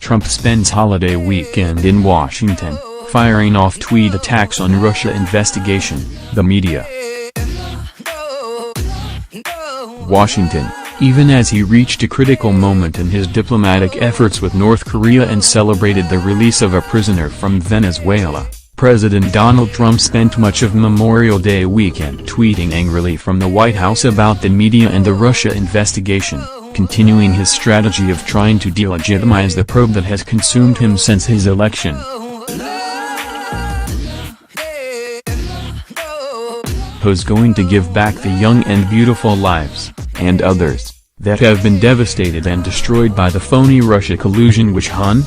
Trump spends holiday weekend in Washington, firing off tweet attacks on Russia investigation, the media. Washington, even as he reached a critical moment in his diplomatic efforts with North Korea and celebrated the release of a prisoner from Venezuela, President Donald Trump spent much of Memorial Day weekend tweeting angrily from the White House about the media and the Russia investigation, continuing his strategy of trying to delegitimize the probe that has consumed him since his election. Who's going to give back the young and beautiful lives, and others, that have been devastated and destroyed by the phony Russia collusion witch hunt?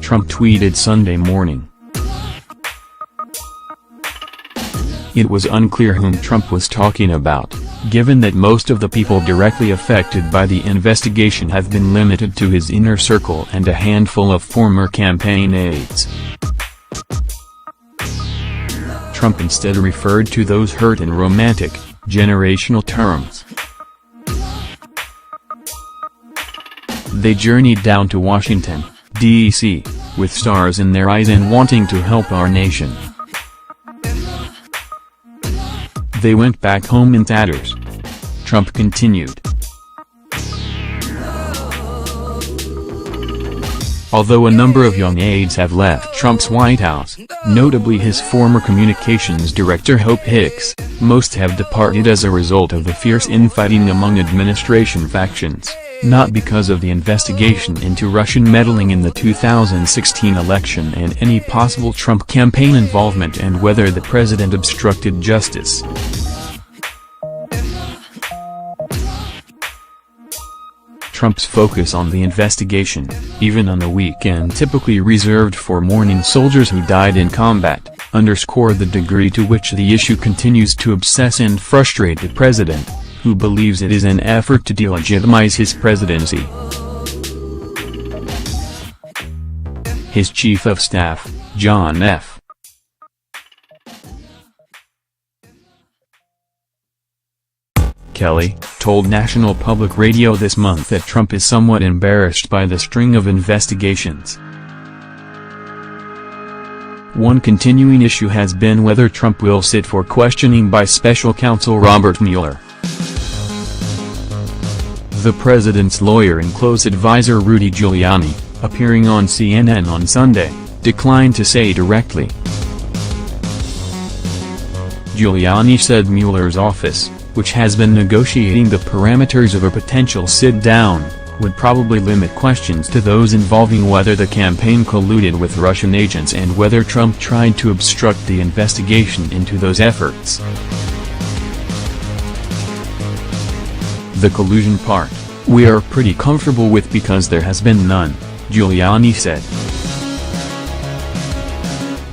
Trump tweeted Sunday morning. It was unclear whom Trump was talking about, given that most of the people directly affected by the investigation have been limited to his inner circle and a handful of former campaign aides. Trump instead referred to those hurt in romantic, generational terms. They journeyed down to Washington, D.C., with stars in their eyes and wanting to help our nation. They went back home in tatters. Trump continued. Although a number of young aides have left Trump's White House, notably his former communications director Hope Hicks, most have departed as a result of the fierce infighting among administration factions, not because of the investigation into Russian meddling in the 2016 election and any possible Trump campaign involvement and whether the president obstructed justice. Trump's focus on the investigation, even on the weekend typically reserved for mourning soldiers who died in combat, underscored the degree to which the issue continues to obsess and frustrate the president, who believes it is an effort to delegitimize his presidency. His chief of staff, John F. Kelly, told National Public Radio this month that Trump is somewhat embarrassed by the string of investigations. One continuing issue has been whether Trump will sit for questioning by special counsel Robert Mueller. The president's lawyer and close advisor Rudy Giuliani, appearing on CNN on Sunday, declined to say directly. Giuliani said Mueller's office, which has been negotiating the parameters of a potential sit-down, would probably limit questions to those involving whether the campaign colluded with Russian agents and whether Trump tried to obstruct the investigation into those efforts. The collusion part, we are pretty comfortable with because there has been none, Giuliani said.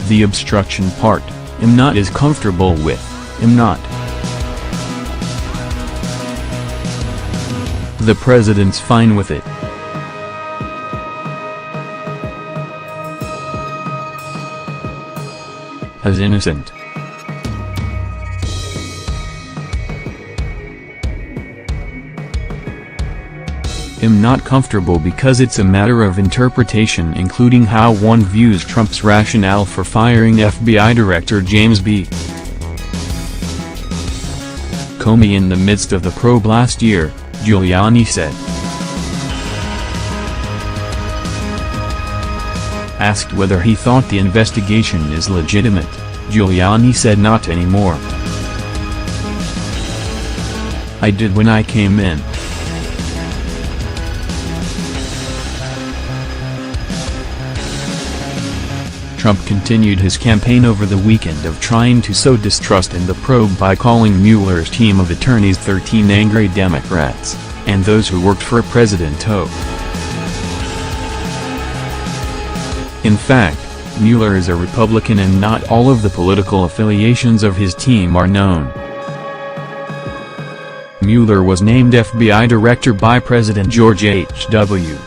The obstruction part, I'm not as comfortable with, I'm not. The president's fine with it. As innocent. I'm not comfortable because it's a matter of interpretation, including how one views Trump's rationale for firing FBI Director James B. Comey in the midst of the probe last year, Giuliani said. Asked whether he thought the investigation is legitimate, Giuliani said not anymore. I did when I came in. Trump continued his campaign over the weekend of trying to sow distrust in the probe by calling Mueller's team of attorneys 13 angry Democrats, and those who worked for President Ho. In fact, Mueller is a Republican and not all of the political affiliations of his team are known. Mueller was named FBI director by President George H.W.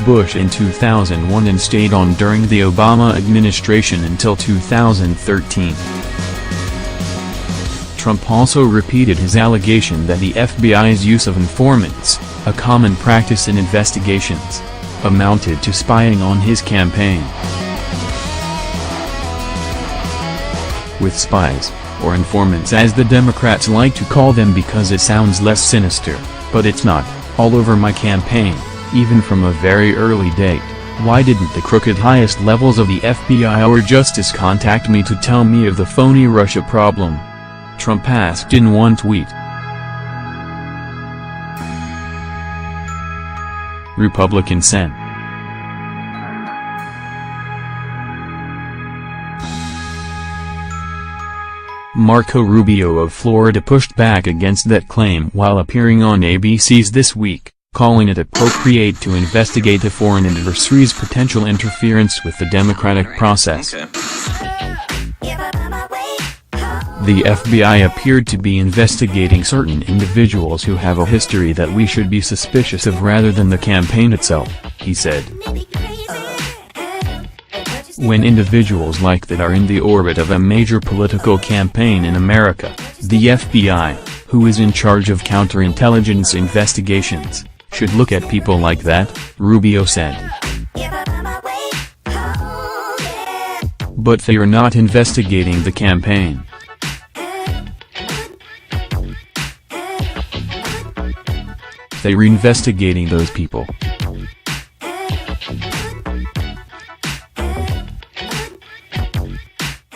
Bush in 2001 and stayed on during the Obama administration until 2013. Trump also repeated his allegation that the FBI's use of informants, a common practice in investigations, amounted to spying on his campaign. With spies, or informants as the Democrats like to call them because it sounds less sinister, but it's not, all over my campaign, even from a very early date. Why didn't the crooked highest levels of the FBI or Justice contact me to tell me of the phony Russia problem? Trump asked in one tweet. Republican Sen. Marco Rubio of Florida pushed back against that claim while appearing on ABC's This Week, calling it appropriate to investigate a foreign adversary's potential interference with the democratic process. Okay. The FBI appeared to be investigating certain individuals who have a history that we should be suspicious of rather than the campaign itself, he said. When individuals like that are in the orbit of a major political campaign in America, the FBI, who is in charge of counterintelligence investigations, should look at people like that, Rubio said. But they are not investigating the campaign. They're investigating those people.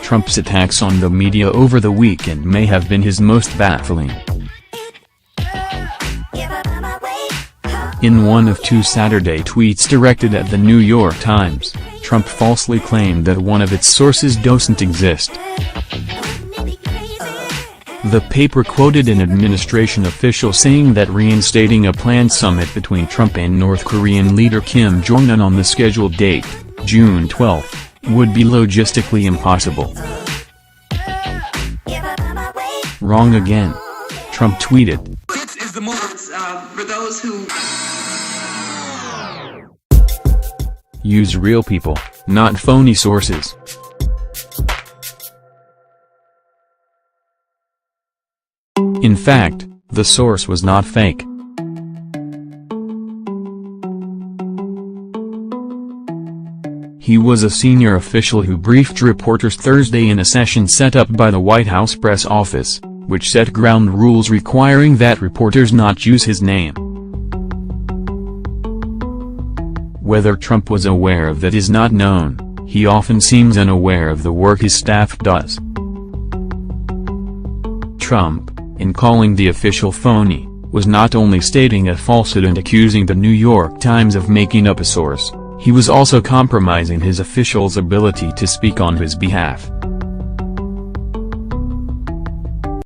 Trump's attacks on the media over the weekend may have been his most baffling. In one of two Saturday tweets directed at the New York Times, Trump falsely claimed that one of its sources doesn't exist. The paper quoted an administration official saying that reinstating a planned summit between Trump and North Korean leader Kim Jong-un on the scheduled date, June 12, would be logistically impossible. Wrong again. Trump tweeted. This is the moment for those who Use real people, not phony sources. In fact, the source was not fake. He was a senior official who briefed reporters Thursday in a session set up by the White House press office, which set ground rules requiring that reporters not use his name. Whether Trump was aware of that is not known. He often seems unaware of the work his staff does. Trump, in calling the official phony, was not only stating a falsehood and accusing the New York Times of making up a source, he was also compromising his official's ability to speak on his behalf.